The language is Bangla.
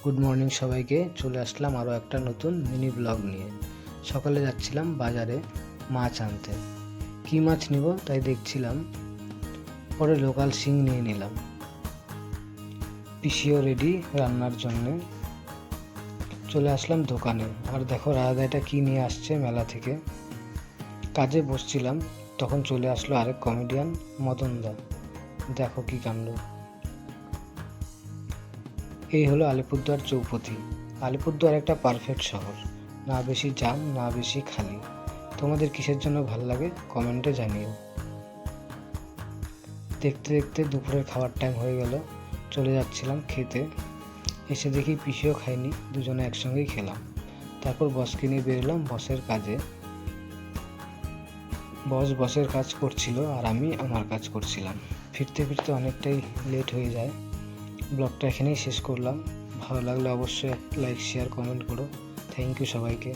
গুড মর্নিং সবাইকে। চলে আসলাম আরও একটা নতুন মিনি ব্লগ নিয়ে। সকালে যাচ্ছিলাম বাজারে মাছ আনতে। কী মাছ নিব তাই দেখছিলাম, পরে লোকাল শিং নিয়ে নিলাম। পিসিও রেডি রান্নার জন্যে। চলে আসলাম দোকানে, আর দেখো রাধা এটা কী নিয়ে আসছে মেলা থেকে। কাজে বসছিলাম, তখন চলে আসলো আরেক কমেডিয়ান মদনদা। দেখো কী কাণ্ড। এই হলো আলিপুরদুয়ার চৌপতি। আলিপুরদুয়ার একটা পারফেক্ট শহর, না বেশি জ্যাম না বেশি খালি। তোমাদের কিসের জন্য ভাল লাগে কমেন্টে জানিও। দেখতে দেখতে দুপুরের খাবার টাইম হয়ে গেল। চলে যাচ্ছিলাম খেতে, এসে দেখি পিসিও খাইনি, দুজনে একসঙ্গেই খেলাম। তারপর বসকে নিয়ে বেরোলাম বসের কাজে। বসের কাজ করছিল আর আমি আমার কাজ করছিলাম। ফিরতে ফিরতে অনেকটাই লেট হয়ে যায়। ব্লগটা এখানেই শেষ করলাম। ভালো লাগলে অবশ্যই লাইক শেয়ার কমেন্ট করো। থ্যাংক ইউ সবাইকে।